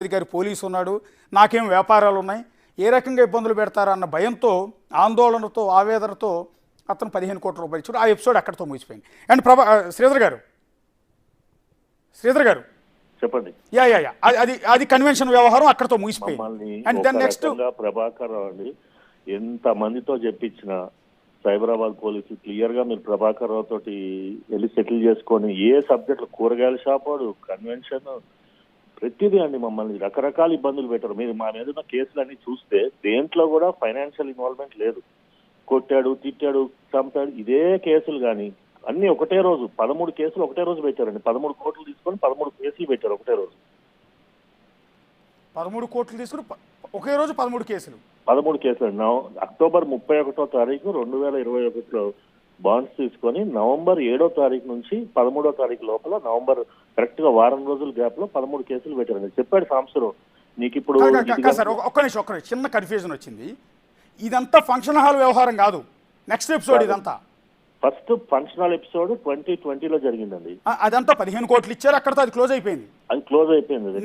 అధికారి పోలీసు ఉన్నాడు, నాకేం వ్యాపారాలు ఉన్నాయి, ఏ రకంగా ఇబ్బందులు పెడతారా అన్న భయంతో, ఆందోళనతో, ఆవేదనతో అతను 15 కోట్ల రూపాయలు ఇచ్చాడు. ఆ ఎపిసోడ్ అక్కడితో ముగిసిపోయింది. అండ్ శ్రీధర్ గారు చెప్పండి. యా యా యా అది అది కన్వెన్షన్ వ్యవహారం అక్కడితో ముగిసిపోయింది. And then next Prabhakar Rao అండి ఎంత మందితో చెప్పించిన సైబరాబాద్ పోలీసులు క్లియర్ గా మీరు ప్రభాకర్ రావు తోటి వెళ్ళి సెటిల్ చేసుకొని ఏ సబ్జెక్టులు కూరగాయల షాప్ వాడు కన్వెన్షన్ ప్రతిదీ అండి మమ్మల్ని రకరకాల ఇబ్బందులు పెట్టారు. మీరు మా మీద ఉన్న కేసులన్నీ చూస్తే దేంట్లో కూడా ఫైనాన్షియల్ ఇన్వాల్వ్మెంట్ లేదు. కొట్టాడు, తిట్టాడు, చంపాడు ఇదే కేసులు. కానీ అన్ని ఒకటే రోజు 13 కేసులు ఒకటే రోజు పెట్టారండి. 13 కోట్లు తీసుకొని 13 కేసులు పెట్టారు ఒకటే రోజు. 13 కోట్లు తీసుకుని ఒకే రోజు 13 కేసులు అండి. అక్టోబర్ 31వ తారీఖు 2021లో బాండ్స్ తీసుకొని నవంబర్ 7వ తారీఖు నుంచి 13వ తారీఖు లోపల నవంబర్ కరెక్ట్ గా వారం రోజుల గ్యాప్ లో 13 కేసులు పెట్టారండి. చెప్పాడు సాంబశివరావు నీకు ఇప్పుడు ఒక్క నిమిషం చిన్న కన్ఫ్యూజన్ వచ్చింది. ఇదంతా ఫంక్షన్ హాల్ వ్యవహారం కాదు, నెక్స్ట్ ఎపిసోడ్ ఇదంతా. ఫస్ట్ ఫంక్షన్ హాల్ ఎపిసోడ్ 2020లో జరిగిందండి. అదంతా 15 కోట్లు ఇచ్చారు, అక్కడతో అది క్లోజ్ అయిపోయింది.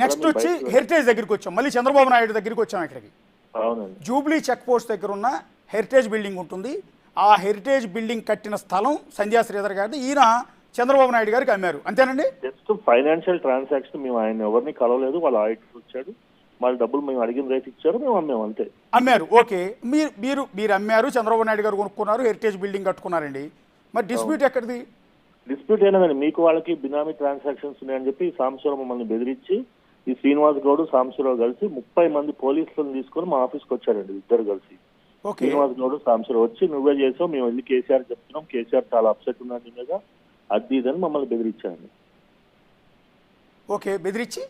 నెక్స్ట్ వచ్చి హెరిటేజ్ దగ్గరికి వచ్చాం, మళ్ళీ చంద్రబాబు నాయుడు దగ్గరికి వచ్చాం. ఇక్కడికి అవునండి, జూబ్లీ చెక్ పోస్ట్ దగ్గర ఉన్న హెరిటేజ్ బిల్డింగ్ ఉంటుంది. ఆ హెరిటేజ్ బిల్డింగ్ కట్టిన స్థలం సంధ్యా శ్రీధర్ గారిది. ఈయన చంద్రబాబు నాయుడు గారికి అమ్మారు, అంతేనండి. Just financial transaction. మేము ఆయన ఎవరిని కలవలేదు, వాళ్ళ ఆడిటర్ వచ్చాడు, వాళ్ళ డబ్బులు మేము అడిగిన రేట్ ఇచ్చారు, మేము అమ్మాము అంతే. అమ్మారు, ఓకే. మీరు అమ్మారు, చంద్రబాబు నాయుడు గారు కొనుక్కున్నారు, హెరిటేజ్ బిల్డింగ్ కట్టుకున్నారండి. మరి డిస్ప్యూట్ ఎక్కడిది? డిస్ప్యూట్ అయినదండి, మీకు వాళ్ళకి బినామీ ట్రాన్సాక్షన్స్ ఉన్నాయని చెప్పి సాంబశివరావు మమ్మల్ని బెదిరించి ఈ శ్రీనివాస్ గౌడ్ సాంబశివరావు కలిసి 30 మంది పోలీసులను తీసుకొని మా ఆఫీస్కి వచ్చారండి. ఇద్దరు కలిసి శ్రీనివాస్ గౌడ్ సాంబశివరావు వచ్చి నువ్వే చేసావు, మేము వెళ్ళి కేసీఆర్ చెప్తున్నాం, కేసీఆర్ చాలా అప్సెట్ ఉన్నాడు మీద అది ఇదని మమ్మల్ని బెదిరించారండి. ఓకే, బెదిరించి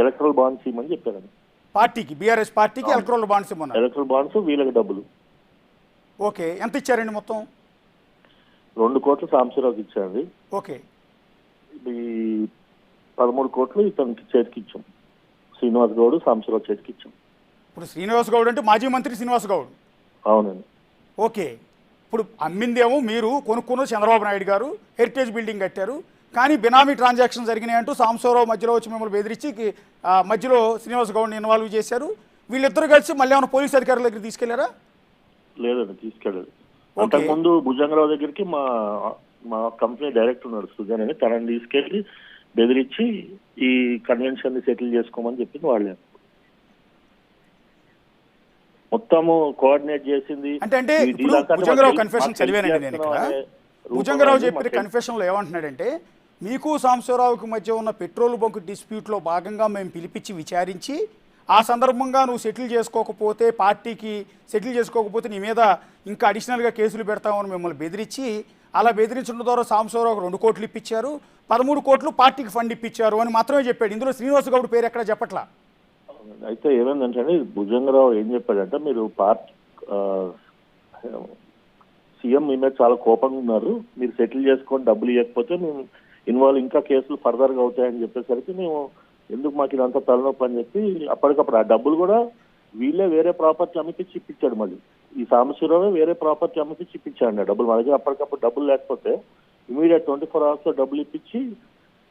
ఎలక్ట్రల్ బాండ్స్ ఇవ్వమని చెప్పారండి. పార్టీకి, బీఆర్ఎస్ పార్టీకి ఎలక్ట్రల్ బాండ్స్ ఇవ్వమన్నారు. ఎలక్ట్రల్ బాండ్స్ వీళ్ళకి డబ్బులు. ఓకే, ఎంత ఇచ్చారండి మొత్తం? 2 కోట్లు సాంబశివరావుకి ఇచ్చారండి. ఓకే, ఈ 13 కోట్లు ఇతనికి చేతికి ఇచ్చాం, శ్రీనివాస్ గౌడ్ సాంబశివరావు చేతికి ఇచ్చాం. ఇప్పుడు శ్రీనివాస్ గౌడ్ అంటే మాజీ మంత్రి శ్రీనివాస్ గౌడ్. అవునండి. ఓకే, ఇప్పుడు అమ్మిందేమో మీరు, కొనుక్కున్న చంద్రబాబు నాయుడు గారు, హెరిటేజ్ బిల్డింగ్ కట్టారు. కానీ బినామీ ట్రాన్సాక్షన్ జరిగినాయంటూ సాంబశివరావు మధ్యలో వచ్చి మిమ్మల్ని బెదిరించి మధ్యలో శ్రీనివాస్ గౌడ్ని ఇన్వాల్వ్ చేశారు. వీళ్ళిద్దరు కలిసి మళ్ళీ ఏమైనా పోలీస్ అధికారుల దగ్గర తీసుకెళ్లారా? లేదండి, తీసుకెళ్ళలేదు. అంతకుముందు భుజంగరావు దగ్గరికి మా కంపెనీ డైరెక్టర్ ఉన్నాడు సుజన్ అని, తనని తీసుకెళ్లి బెదిరించి ఈ కన్వెన్షన్ ని సెటిల్ చేసుకోమని చెప్పింది వాళ్ళే. మొత్తము కోఆర్డినేట్ చేసింది. అంటే భుజంగరావు కన్ఫెషన్ చదివానండి నేను ఇక్కడ. భుజంగరావు చెప్పిన కన్ఫెషన్లో ఏమంటున్నాడంటే, మీకు సాంబశివరావుకి మధ్య ఉన్న పెట్రోల్ బంక్ డిస్ప్యూట్లో భాగంగా మేము పిలిపించి విచారించి, ఆ సందర్భంగా నువ్వు సెటిల్ చేసుకోకపోతే, పార్టీకి సెటిల్ చేసుకోకపోతే నీ మీద ఇంకా అడిషనల్గా కేసులు పెడతామని మిమ్మల్ని బెదిరించి, అలా బెదిరించడం ద్వారా సాంబశివరావుకు 2 కోట్లు ఇప్పించారు, 13 కోట్లు పార్టీకి ఫండ్ ఇప్పించారు అని మాత్రమే చెప్పాడు. ఇందులో శ్రీనివాస్ గౌడ్ పేరు ఎక్కడ చెప్పట్లా. అయితే ఏమైందంటే భుజంగరావు ఏం చెప్పాడంటే, మీరు పార్టీ సీఎం మీ మీద చాలా కోపంగా ఉన్నారు, మీరు సెటిల్ చేసుకొని డబ్బులు ఇవ్వకపోతే మేము ఇన్వాల్వ్ ఇంకా కేసులు ఫర్దర్గా అవుతాయని చెప్పేసరికి మేము ఎందుకు మాకు ఇదంతా తలనొప్పి అని చెప్పి అప్పటికప్పుడు ఆ డబ్బులు కూడా వీళ్ళే వేరే ప్రాపర్టీ అమ్మిపించి ఇప్పించాడు. మళ్ళీ ఈ సాంబశివరావు వేరే ప్రాపర్టీ అమ్మిపించి ఇప్పించాడు డబ్బులు. మా దగ్గర అప్పటికప్పుడు డబ్బులు లేకపోతే ఇమీడియట్ 24 hours లో డబ్బులు ఇప్పించి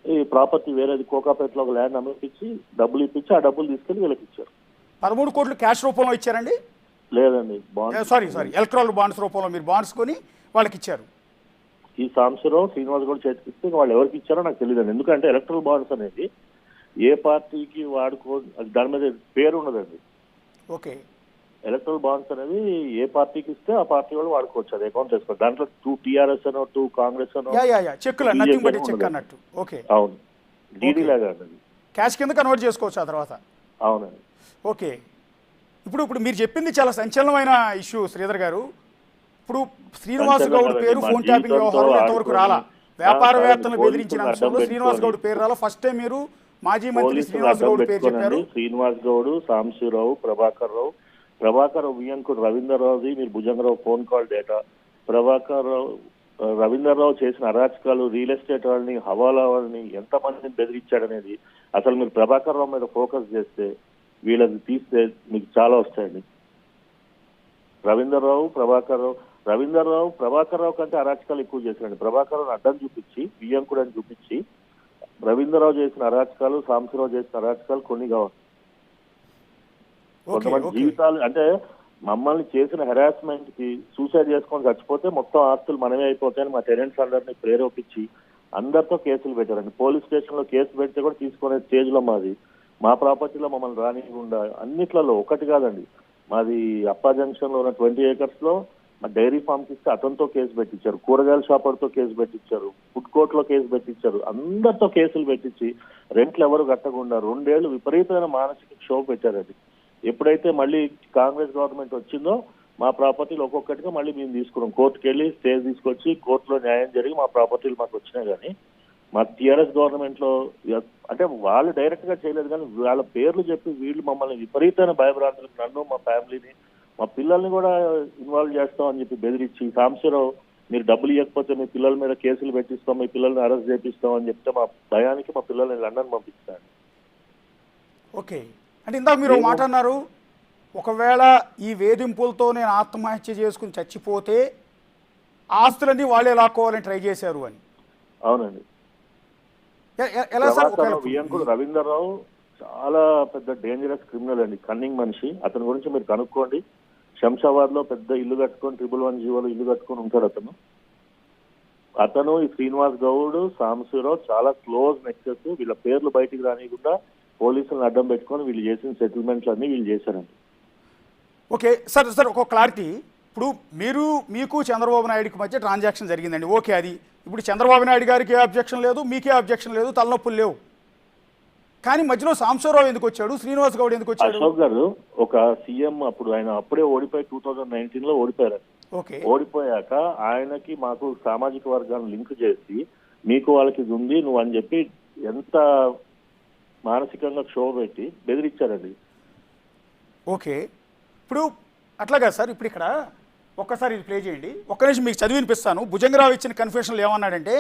ఈ ప్రాపర్టీ వేరేది కోకాపేటలో ఒక ల్యాండ్ అమ్మిపించి డబ్బులు ఇప్పించి ఆ డబ్బులు తీసుకెళ్లి వీళ్ళకి ఇచ్చారు. 13 కోట్లు క్యాష్ రూపంలో ఇచ్చారండి? లేదండి, సారీ ఎలక్ట్రల్ బాండ్స్ రూపంలో మీరు బాండ్స్ కొని వాళ్ళకి ఇచ్చారు. ఈ సాంబశివరావు శ్రీనివాస్ కూడా చేతికి ఇస్తే వాళ్ళు ఎవరికి ఇచ్చారో నాకు తెలియదండి. ఎందుకంటే ఎలక్ట్రల్ బాండ్స్ అనేది ఏ పార్టీకి దాని మీద పేరు ఉండదండి. ఓకే, ఎలక్ట్రల్ బాండ్స్ అనేది ఏ పార్టీకి ఇస్తే ఆ పార్టీ వాళ్ళు వాడుకోవచ్చు, అది అకౌంట్ చేసుకోవచ్చు. దాంట్లో 2 టీఆర్ఎస్ అనో 2 కాంగ్రెస్ అనో అన్నట్టు. ఓకే, అవును, డీడీ లాగా అండి, క్యాష్ కింద కన్వర్ట్ చేసుకోవచ్చు ఆ తర్వాత. అవునండి. ఓకే, ఇప్పుడు మీరు చెప్పింది చాలా సంచలనమైన ఇష్యూ శ్రీధర్ గారు. ఇప్పుడు శ్రీనివాస్ గౌడ్ పేరు ఫోన్ ట్యాపింగ్ వ్యవహారంలో ఎంతవరకు రాలా? వ్యాపారవేత్తలను బెదిరించిన అంశంలో శ్రీనివాస్ గౌడ్ పేరు రాలా. ఫస్ట్ టైం మీరు మాజీ మంత్రి శ్రీనివాస్ గౌడ్ పేరు చెప్పారు. శ్రీనివాస్ గౌడ్, సాంబశివరావు, ప్రభాకర్ రావు వియంకుడు రవీందర్ రావుది మీరు Bhujangarao phone call data, Ravinder Rao చేసిన అరాచకాలు, రియల్ ఎస్టేట్ వాళ్ళని, హవాలా వాళ్ళని ఎంతమందిని బెదిరించాడనేది అసలు మీరు ప్రభాకర్ రావు మీద ఫోకస్ చేస్తే, వీళ్ళకి తీస్తే మీకు చాలా వస్తాయండి. రవీందర్ రావు ప్రభాకర్ రావు కంటే అరాచకాలు ఎక్కువ చేశాడండి. ప్రభాకర్ రావు అడ్డం చూపించి వియంకుడు అని చూపించి రవీంద్రరావు చేసిన అరాచకాలు, సాంబశివరావు చేసిన అరాచకాలు కొన్ని కావాలి. కొంతమంది జీవితాలు అంటే మమ్మల్ని చేసిన హెరాస్మెంట్ కి సూసైడ్ చేసుకొని చచ్చిపోతే మొత్తం ఆస్తులు మనమే అయిపోతాయని మా టెనెంట్స్ అందరినీ ప్రేరేపించి అందరితో కేసులు పెట్టారండి. పోలీస్ స్టేషన్ లో కేసు పెడితే కూడా తీసుకునే స్టేజ్ లో మాది. మా ప్రాపర్టీలో మమ్మల్ని రానివ్వకుండా అన్నిట్లలో ఒకటి కాదండి, మాది అప్పా జంక్షన్ లో ఉన్న 20 acres లో మా డైరీ ఫార్మ్కి ఇస్తే అతనితో కేసు పెట్టించారు, కూరగాయల షాపర్తో కేసు పెట్టించారు, ఫుడ్ కోర్ట్ లో కేసు పెట్టించారు, అందరితో కేసులు పెట్టించి రెంట్లు ఎవరు కట్టకుండా 2 ఏళ్లు విపరీతమైన మానసిక క్షోభ పెట్టారండి. ఎప్పుడైతే మళ్ళీ కాంగ్రెస్ గవర్నమెంట్ వచ్చిందో మా ప్రాపర్టీలు ఒక్కొక్కటిగా మళ్ళీ మేము తీసుకున్నాం. కోర్టుకు వెళ్ళి స్టే తీసుకొచ్చి కోర్టులో న్యాయం జరిగి మా ప్రాపర్టీలు మాకు వచ్చినాయి. కానీ మా టీఆర్ఎస్ గవర్నమెంట్ లో అంటే వాళ్ళు డైరెక్ట్ గా చేయలేదు, కానీ వాళ్ళ పేర్లు చెప్పి వీళ్ళు మమ్మల్ని విపరీతమైన భయభ్రాంతులకు, నన్ను మా ఫ్యామిలీని మా పిల్లల్ని కూడా ఇన్వాల్వ్ చేస్తాం అని చెప్పి బెదిరించి, సాంబశివరావు మీరు డబ్బులు ఇవ్వకపోతే మీ పిల్లల మీద కేసులు పెట్టిస్తాం, మీ పిల్లల్ని అరెస్ట్ చేపిస్తాం అని చెప్తే మా భయానికి మా పిల్లల్ని లండన్ పంపిస్తాను. ఓకే, అంటే ఇందాక మీరు మాట అన్నారు, ఒకవేళ ఈ వేధింపులతో నేను ఆత్మహత్య చేసుకుని చచ్చిపోతే ఆస్తులన్నీ వాళ్ళే లాక్కోవాలని ట్రై చేశారు అని. అవునండి. ఎలా సార్? వియంకుడు రవీంద్రరావు చాలా పెద్ద డేంజరస్ క్రిమినల్ అండి, కన్నింగ్ మనిషి. అతని గురించి మీరు కనుక్కోండి. శంషాబాద్ లో పెద్ద ఇల్లు కట్టుకొని 111 జీవోలో ఇల్లు కట్టుకొని ఉంటాడు అతను. ఈ శ్రీనివాస్ గౌడ్, సాంబశివరావు చాలా క్లోజ్ నెక్సెస్. వీళ్ళ పేర్లు బయటికి రానియకుండా పోలీసులను అడ్డం పెట్టుకొని వీళ్ళు చేసిన సెటిల్మెంట్లు అన్ని వీళ్ళు చేశారండి. ఓకే సార్, ఒక క్లారిటీ. ఇప్పుడు మీకు చంద్రబాబు నాయుడుకి మధ్య ట్రాన్సాక్షన్ జరిగిందండి, ఓకే. అది ఇప్పుడు చంద్రబాబు నాయుడు గారికి ఏ అబ్జెక్షన్ లేదు, మీకే అబ్జెక్షన్ లేదు, తలనొప్పులు లేవు. కానీ మధ్యలో సాంబశివరావు ఎందుకు వచ్చాడు, శ్రీనివాస్ గౌడ్ ఎందుకు వచ్చాడు? అశోక్ గారు ఒక సీఎం అప్పుడు ఆయన అప్పుడే ఓడిపోయి 2019 లో ఓడిపోయారు. ఓకే, ఓడిపోయాక ఆయనకి మాకు సామాజిక వర్గాన్ని లింక్ చేసి మీకు వాళ్ళకి ఇది ఉంది నువ్వు అని చెప్పి ఎంత మానసికంగా క్షోభ పెట్టి బెదిరించారండి. ఓకే, ఇప్పుడు అట్లాగా సార్. ఇప్పుడు ఇక్కడ ఒక్కసారి ఇది ప్లే చేయండి, ఒక్క నిమిషం మీకు చదివి వినిపిస్తాను. భుజంగరావు ఇచ్చిన కన్ఫెషన్లు ఏమన్నాడంటే,